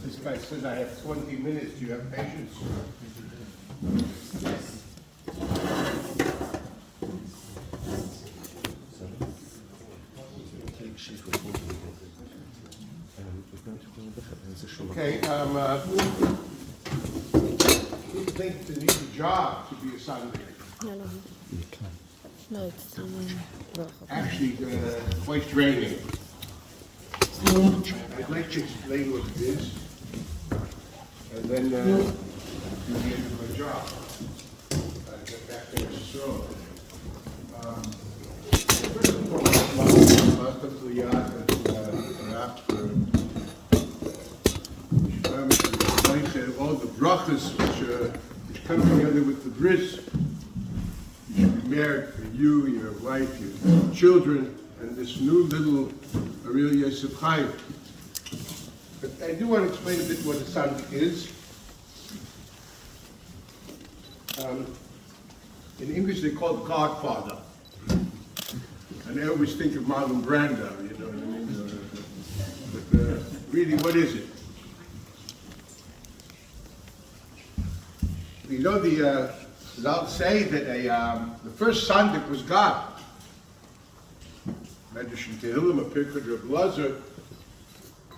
This guy says I have 20 minutes. Do you have patience? Yes. Okay, who thinks they need a job to be a Sandek? No, it's Actually, quite draining. I'd like to explain what it is, and then do the end of my job. Get back to the show. First of all, welcome to Liat and after. All the brachas which come together with the Bris. You should be married for you, your wife, your children, and this new little Aриאל Yosef Chayim. But I do want to explain a bit what a Sandek is. In English they call it Godfather. And I always think of Marlon Brando, you know what I mean? But really, what is it? You know, they'll say that the first Sandek was God. Medrash in Tehillim, a picture of Lazar,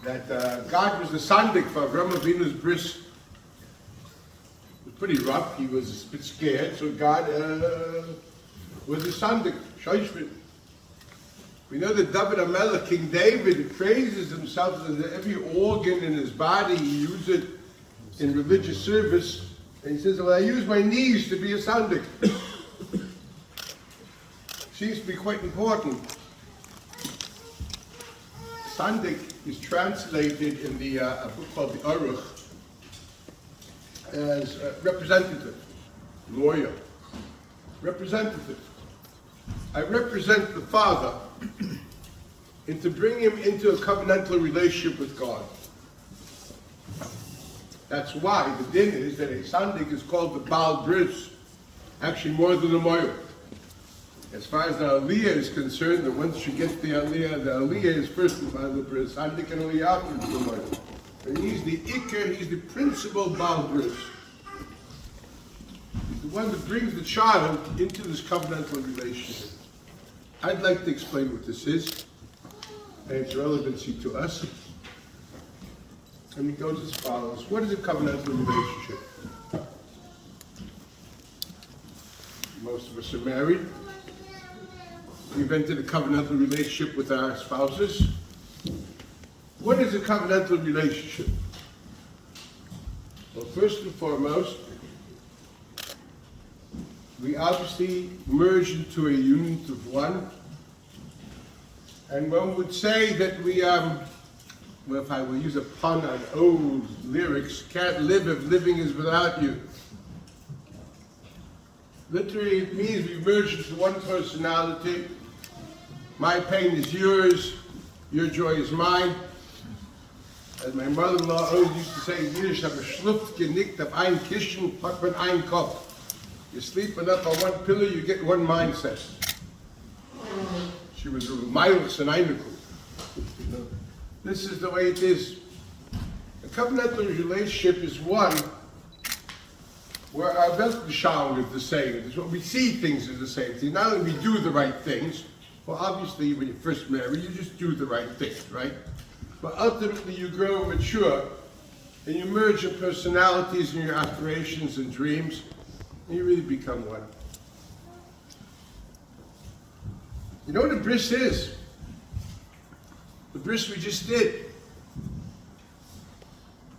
that God was the Sandek for Avraham Avinu's Bris. It was pretty rough. He was a bit scared, so God was the Sandek. We know that David HaMelech, King David, praises himself that every organ in his body, he used it in religious service. And he says, well, I use my knees to be a Sandek. Seems to be quite important. Sandek is translated in the a book called the Aruch as representative, lawyer, representative. I represent the Father and to bring him into a covenantal relationship with God. That's why the din is that a Sandek is called the Baal Bris, actually more than a Moyer. As far as the Aliyah is concerned, that once you get the Aliyah is first the Baal Bris, Sandek and Aliyah is the Moyer. And he's the Iker, he's the principal Baal Bris. He's the one that brings the child into this covenantal relationship. I'd like to explain what this is and its relevancy to us. And it goes as follows. What is a covenantal relationship? Most of us are married. We've entered a covenantal relationship with our spouses. What is a covenantal relationship? Well, first and foremost, we obviously merge into a unit of one. And one would say that we well, if I will use a pun on old lyrics, can't live if living is without you. Literally, it means we merge into one personality. My pain is yours, your joy is mine. As my mother-in-law always used to say in Yiddish, "Aber schluft genickt auf ein Kissen, hat man einen Kopf." You sleep enough on one pillow, you get one mindset. She was a Miles and Einikel. This is the way it is. A covenantal relationship is one where our Weltanschauung is the same. It's what we see things as the same thing. Not only we do the right things, well, obviously when you first marry, you just do the right things, right? But ultimately you grow and mature, and you merge your personalities and your aspirations and dreams, and you really become one. You know what a bris is? The bris we just did.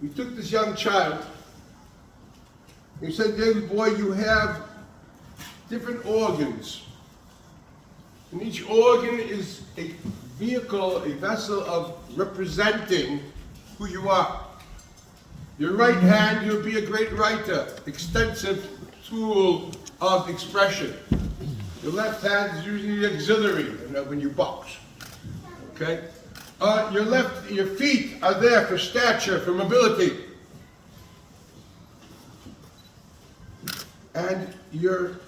We took this young child, and we said, "Little boy, you have different organs. And each organ is a vehicle, a vessel of representing who you are. Your right hand, you'll be a great writer, extensive tool of expression. Your left hand is usually auxiliary, when you box. Okay? Your feet are there for stature, for mobility. And your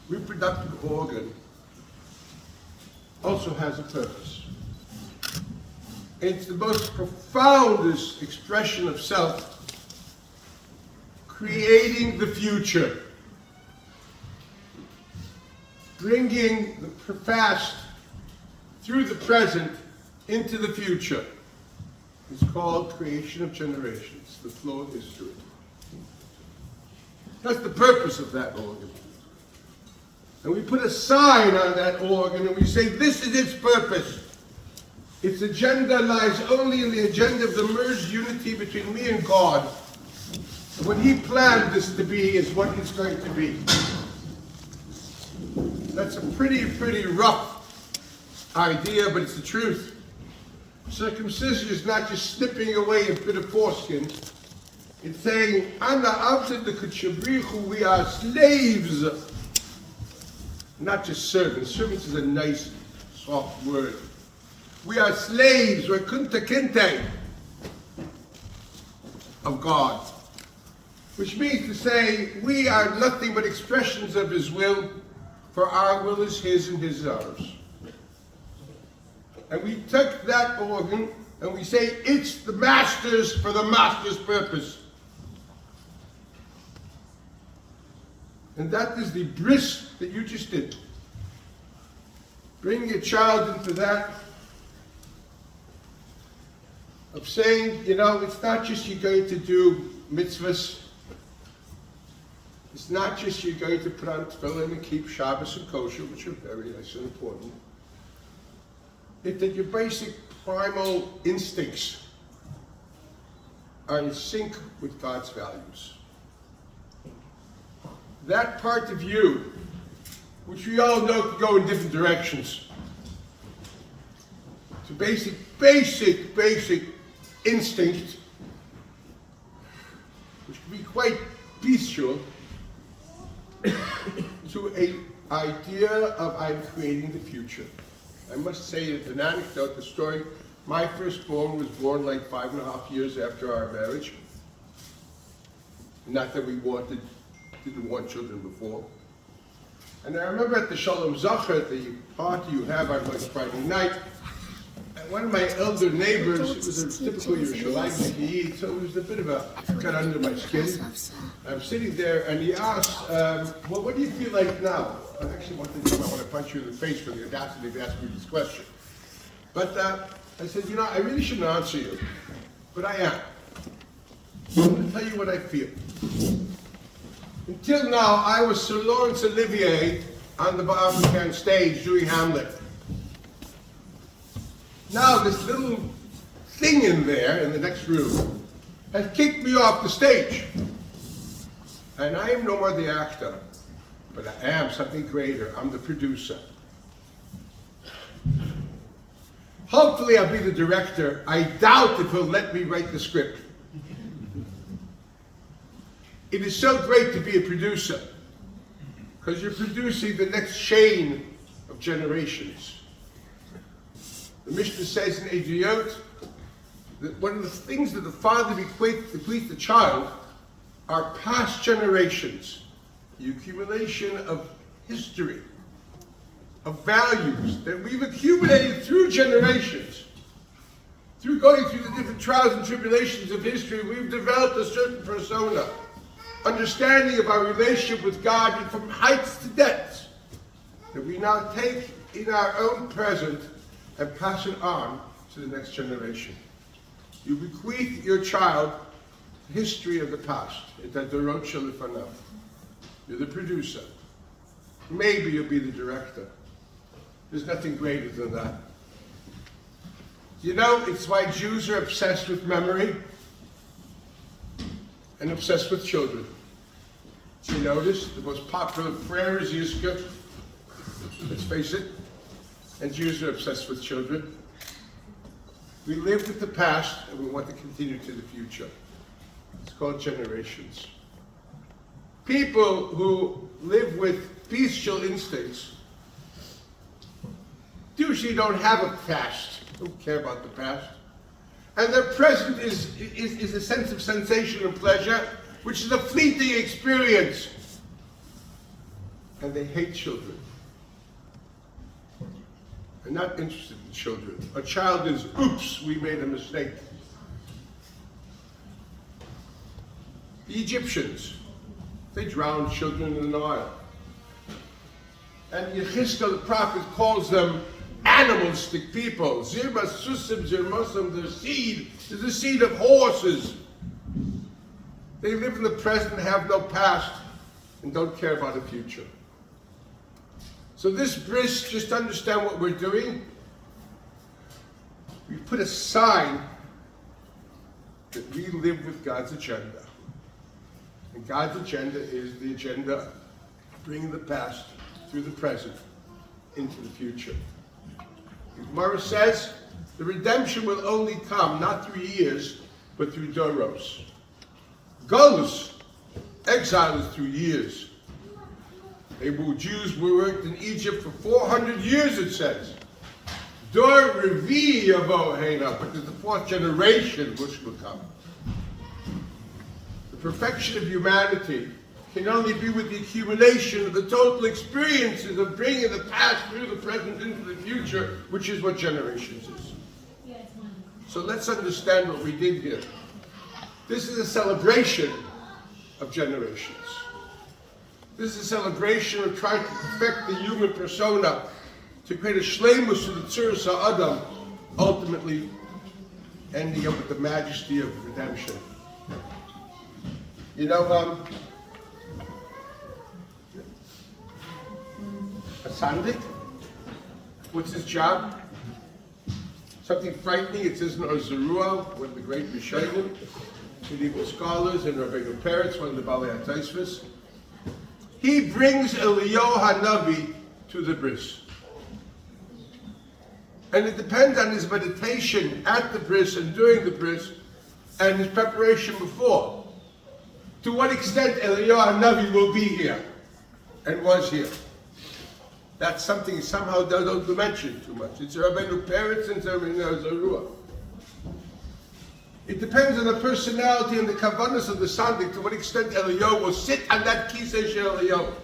reproductive organ also has a purpose. It's the most profoundest expression of self, creating the future, bringing the past through the present into the future. It's called creation of generations, the flow of history. That's the purpose of that organ. And we put a sign on that organ and we say, this is its purpose. Its agenda lies only in the agenda of the merged unity between me and God. And what he planned this to be is what it's going to be. That's a pretty rough idea, but it's the truth. Circumcision is not just snipping away a bit of foreskin. It's saying, Ana avted the we are slaves. Not just servants. Servants is a nice, soft word. We are slaves, we're kunta kinte of God. Which means to say, we are nothing but expressions of his will, for our will is his and his is ours. And we took that organ and we say, it's the master's for the master's purpose. And that is the bris that you just did. Bring your child into that of saying, you know, it's not just you're going to do mitzvahs. It's not just you're going to put on tefillin and keep Shabbos and kosher, which are very nice and important. It's that your basic primal instincts are in sync with God's values. That part of you, which we all know can go in different directions, it's a basic instinct, which can be quite bestial, to an idea of I'm creating the future. I must say an anecdote, the story, my firstborn was born like 5.5 years after our marriage. Not that we didn't want children before. And I remember at the Shalom Zacher, the party you have on like Friday night, and one of my elder neighbors, it was a typical Yerushalayim, so it was a bit of a cut under my skin. I'm sitting there and he asked, well, what do you feel like now? I actually want to punch you in the face for the audacity of asking me this question. But I said, you know, I really shouldn't answer you, but I am. I'm going to tell you what I feel. Until now, I was Sir Laurence Olivier on the Barak stage doing Hamlet. Now this little thing in there, in the next room, has kicked me off the stage. And I am no more the actor, but I am something greater. I'm the producer. Hopefully I'll be the director. I doubt if he'll let me write the script. It is so great to be a producer, because you're producing the next chain of generations. The Mishnah says in Adriot that one of the things that the father bequeaths the child are past generations, the accumulation of history, of values that we've accumulated through generations. Through going through the different trials and tribulations of history, we've developed a certain persona, understanding of our relationship with God, and from heights to depths, that we now take in our own present and pass it on to the next generation. You bequeath your child the history of the past. You're the producer. Maybe you'll be the director. There's nothing greater than that. You know, it's why Jews are obsessed with memory and obsessed with children. You notice the most popular prayer is Yizkah. Let's face it. And Jews are obsessed with children. We live with the past and we want to continue to the future. It's called generations. People who live with bestial instincts usually don't have a past, don't care about the past. And their present is a sense of sensation and pleasure, which is a fleeting experience. and they hate children. They're not interested in children. A child is, oops, we made a mistake. The Egyptians, they drowned children in the Nile. And Yechizkel, the prophet, calls them animalistic people. Zirmas susim zirmosam, their seed is the seed of horses. They live in the present, have no past, and don't care about the future. So this bris, just understand what we're doing. We put a sign that we live with God's agenda. And God's agenda is the agenda of bringing the past through the present into the future. The Gemara says the redemption will only come not through years, but through doros. Golus, exile is through years. Jews worked in Egypt for 400 years, it says. Dor Revi Yavo Heina, but there's the fourth generation which will come. The perfection of humanity can only be with the accumulation of the total experiences of bringing the past through the present into the future, which is what generations is. So let's understand what we did here. This is a celebration of generations. This is a celebration of trying to perfect the human persona, to create a shleimus to the tzuras ha'adam, ultimately ending up with the majesty of redemption. You know, a Sandek, what's his job? Something frightening, it says in Zeruah, one of the great Rishonim, medieval scholars, and Rabbeinu Peretz, one of the Balei HaTosfos. He brings Eliyahu Hanavi to the Bris. And it depends on his meditation at the Bris and during the Bris and his preparation before. To what extent Eliyahu Hanavi will be here and was here. That's something somehow they don't mention too much. It's Rabbeinu Peretz and Rabbeinu Zeruah. It depends on the personality and the kavanas of the Sandek to what extent Eliyahu will sit on that kisei shel Eliyahu.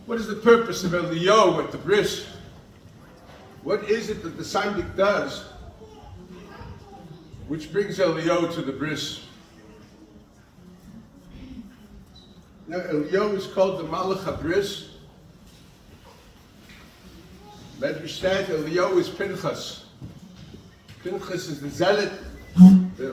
What is the purpose of Eliyahu at the Bris? What is it that the Sandek does which brings Eliyahu to the Bris? Now Eliyahu is called the Malach HaBris. Medrash says Eliyahu is Pinchas. Pinchas is the zealot.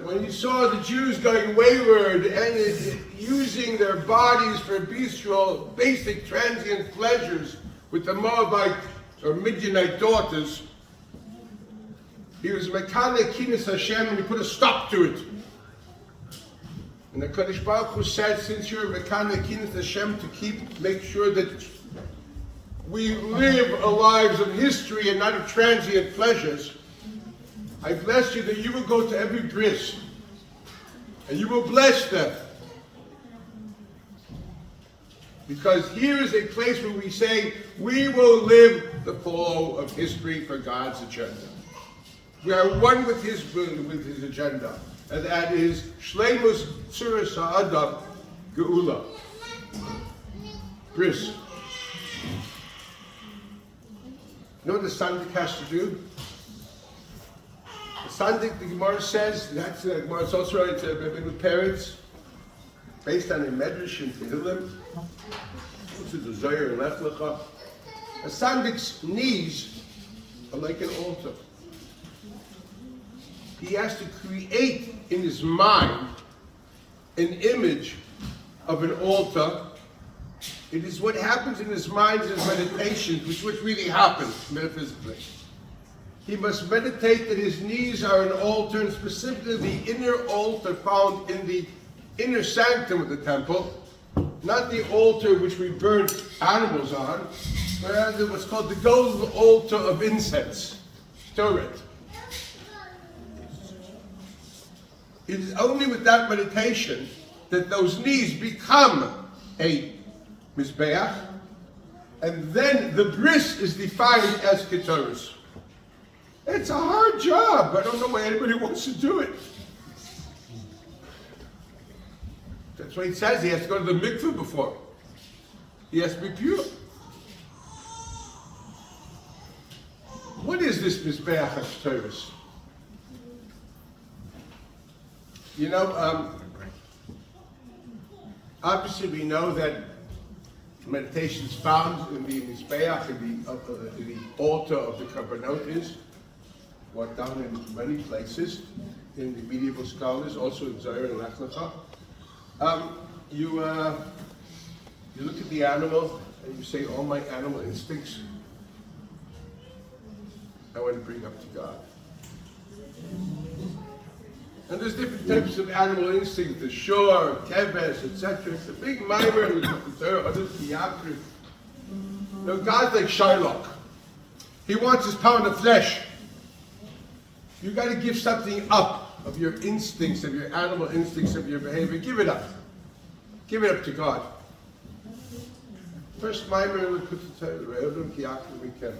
When you saw the Jews going wayward and using their bodies for bestial, basic transient pleasures with the Moabite or Midianite daughters, he was Mekane Kinas Hashem and he put a stop to it. And the Kadosh Baruch Hu said, since you're Mekane Kinas Hashem, to make sure that we live lives of history and not of transient pleasures, I bless you that you will go to every bris and you will bless them. Because here is a place where we say we will live the flow of history for God's agenda. We are one with his agenda, and that is Shleimus Tzuras Ha'adam Geula. Bris. You know what the Sandek has to do? The Sandek, the Gemara says, that's the Gemara, it's also right to Rabbeinu Peretz, based on a Medrash in Tehillim, which is the Zohar and Lech Lecha. A Sandek's knees are like an altar. He has to create in his mind an image of an altar. It is what happens in his mind, his meditations, which really happens metaphysically. He must meditate that his knees are an altar, and specifically the inner altar found in the inner sanctum of the temple, not the altar which we burn animals on, but rather what's called the golden altar of incense, Toret. It is only with that meditation that those knees become a Mizbeach, and then the bris is defined as Ketoros. It's a hard job. I don't know why anybody wants to do it. That's why he says he has to go to the mikveh before. He has to be pure. What is this Mizbeach HaKtoros? You know, obviously we know that meditation is found in the Mizbeach, in the altar of the Karbanot is, what down in many places, in the medieval scholars, also in Zohar and Lech Lecha. You look at the animal and you say, all my animal instincts, I want to bring up to God. And there's different types of animal instincts, the shore, keves, etc. It's a big mimer, others Kiyakri. No, God's like Shylock. He wants his pound of flesh. You got to give something up of your instincts, of your animal instincts, of your behavior. Give it up. Give it up to God. First mimer, we put the Adam Kiyakri, we can.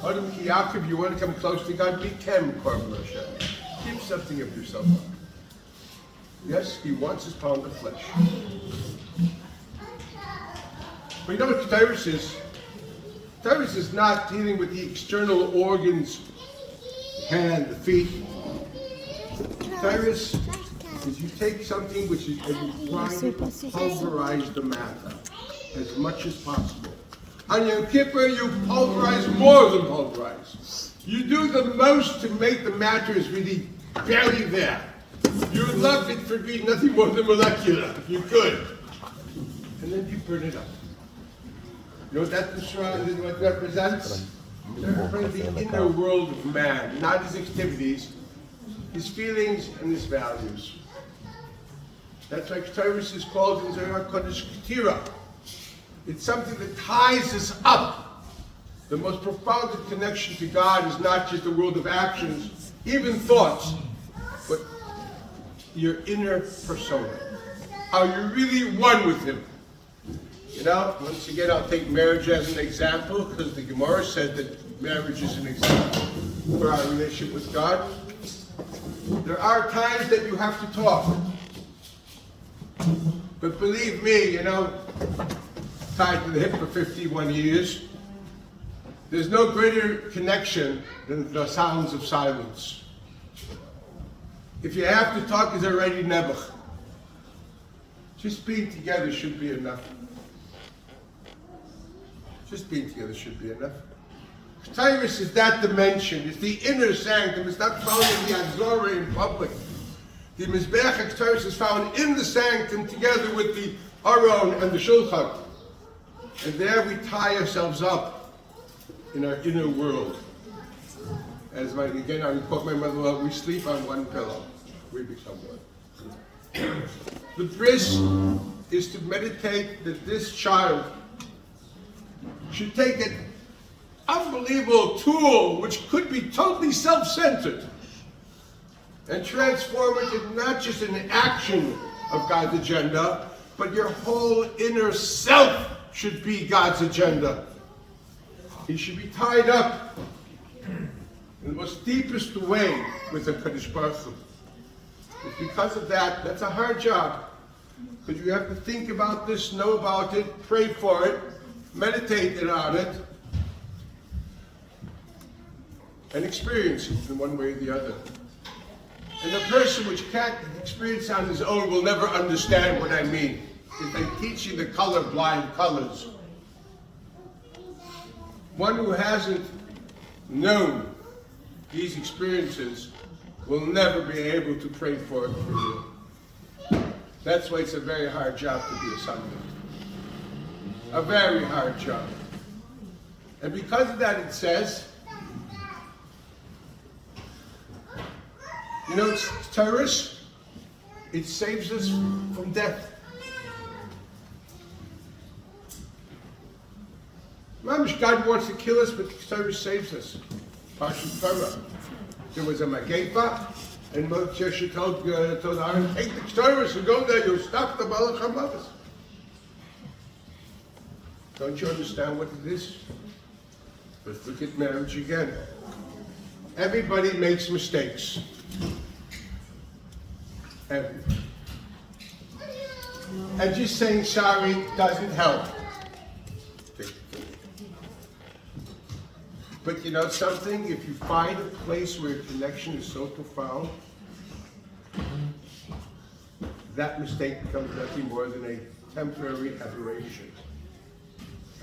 Adam Kiyakri, if you want to come close to God, be Kem, Korban Hashem. Give something of yourself up. Yes, he wants his pound of flesh. But you know what Ketores is? Ketores is not dealing with the external organs, the hand, the feet. Ketores is you take something which is, and you try to pulverize the matter as much as possible. On Yom Kippur, you pulverize more than pulverize. You do the most to make the matters really barely there. You would love it for being nothing more than molecular, if you could. And then you burn it up. You know what that represents? It represents the inner world of man, not his activities, his feelings, and his values. That's why Ketores is called in Zohar Kodesh Ketira. It's something that ties us up. The most profound connection to God is not just the world of actions, even thoughts, but your inner persona. Are you really one with Him? You know, once again, I'll take marriage as an example, because the Gemara said that marriage is an example for our relationship with God. There are times that you have to talk. But believe me, you know, tied to the hip for 51 years, there's no greater connection than the sounds of silence. If you have to talk, it's already nebuch. Just being together should be enough. Just being together should be enough. Ketores is that dimension. It's the inner sanctum. It's not found in the Azorah in public. The Mizbeach HaKtoros is found in the sanctum together with the Aron and the Shulchan. And there we tie ourselves up in our inner world. As I quote my mother, we sleep on one pillow. We become one. The Bris is to meditate that this child should take an unbelievable tool which could be totally self-centered and transform it into not just an action of God's agenda, but your whole inner self should be God's agenda. He should be tied up in the most deepest way with the Kadosh Baruch Hu. It's because of that, that's a hard job. Because you have to think about this, know about it, pray for it, meditate on it, and experience it in one way or the other. And a person which can't experience on his own will never understand what I mean. It's like teaching the colorblind colors. One who hasn't known these experiences will never be able to pray for it for you. That's why it's a very hard job to be a Sandek. A very hard job. And because of that, it says, you know, it's terrorist. It saves us from death. God wants to kill us, but terrorist saves us. Parshat Torah. There was a Magepa, and Moshe told Aaron, take the terrorists and go there, you'll stop the Balak HaMavis. Don't you understand what it is? Let's look at marriage again. Everybody makes mistakes. Everybody. And just saying sorry doesn't help. But you know something? If you find a place where a connection is so profound, that mistake becomes nothing more than a temporary aberration.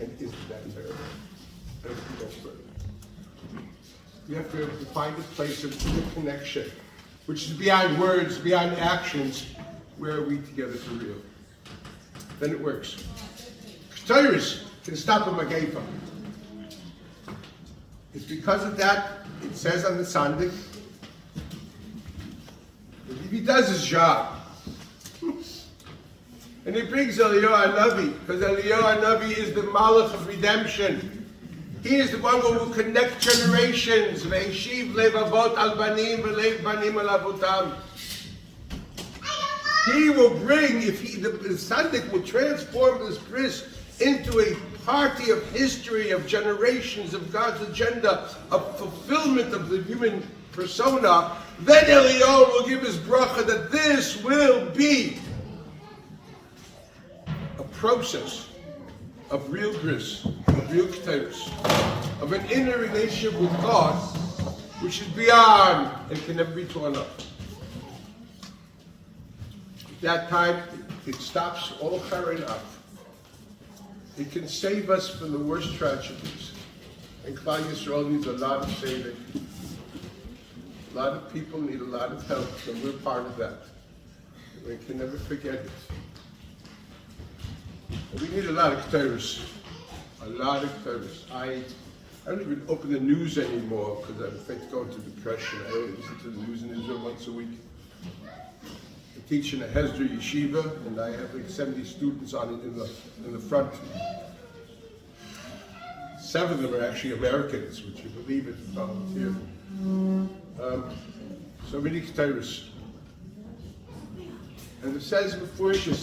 And isn't that terrible? That's terrible. You have to be able to find a place of connection, which is beyond words, beyond actions. Where are we together for real? Then it works. Ketores can stop a magaifa. It's because of that, it says on the Sandek, that if he does his job, and he brings Eliyahu Hanavi, because Eliyahu Hanavi is the Malach of redemption. He is the one who will connect generations. Ve'eshiv levavot al banim ve'lev banim al avotam. He will bring, the Sandek will transform this Bris into a party of history, of generations, of God's agenda, of fulfillment of the human persona. Then Eliyahu will give his bracha that this will be a process of real Bris, of real Ketores, of an inner relationship with God, which is beyond and can never be torn up. At that time, it stops all carrying up. It can save us from the worst tragedies. And Klal Yisrael needs a lot of saving. A lot of people need a lot of help, and we're part of that. We can never forget it. And we need a lot of Ketores. A lot of Ketores. I don't even open the news anymore because I'm afraid to go into depression. I only listen to the news in Israel once a week. I teach in a Hesder yeshiva, and I have like 70 students on it in the front. 7 of them are actually Americans, which you believe it, volunteer. So many Ketores. And it says before, if we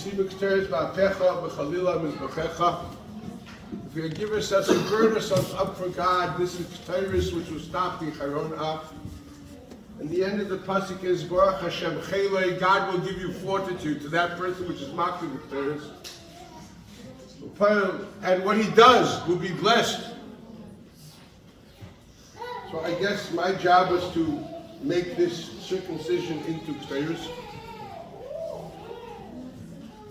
give ourselves and burn ourselves up for God, this is Ketores which will stop the Charon up. And the end of the pasuk is Barak Hashem Chelei, God will give you fortitude to that person which is mocking the Ketores. And what he does will be blessed. So I guess my job is to make this circumcision into Ketores.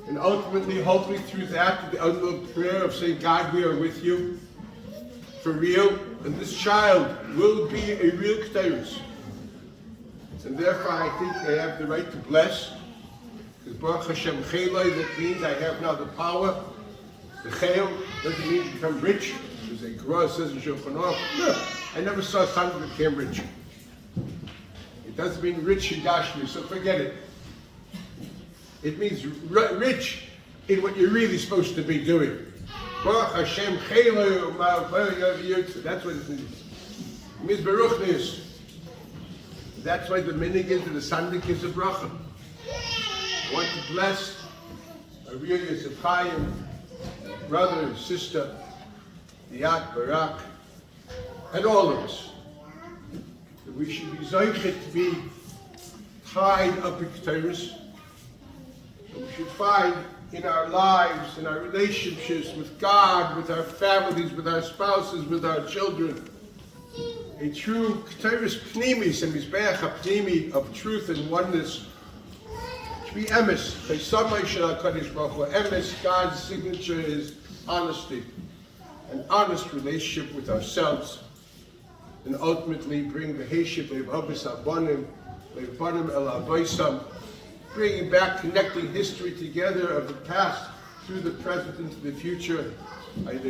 And ultimately, hopefully through that, the ultimate prayer of saying, God, we are with you, for real, and this child will be a real Ketores. And therefore, I think I have the right to bless, because Baruch Hashem Chelei, that means I have now the power. The Chel doesn't mean to become rich. There's a Gura says in Shulchan Aruch, no, I never saw someone that became rich. It doesn't mean rich in Gashmi, so forget it. It means rich in what you're really supposed to be doing. Baruch Hashem Chelei, that's what it means. It means Baruchness. That's why the minig is the Sandek is a bracha. I want to bless Ariel, Yosef, Chaim, brother and sister, Liat, Barak, and all of us. That we should be zoichet to be tied up in Ketores. We should find in our lives, in our relationships with God, with our families, with our spouses, with our children, a true Ketores Pnimis and Mizbeach HaPnimi of truth and oneness. To be emes, emes, God's signature is honesty, an honest relationship with ourselves, and ultimately bring the Heship Le'v'habis Abonim, Le'v'banim El Avoisam, bringing back, connecting history together of the past through the present into the future. Amen.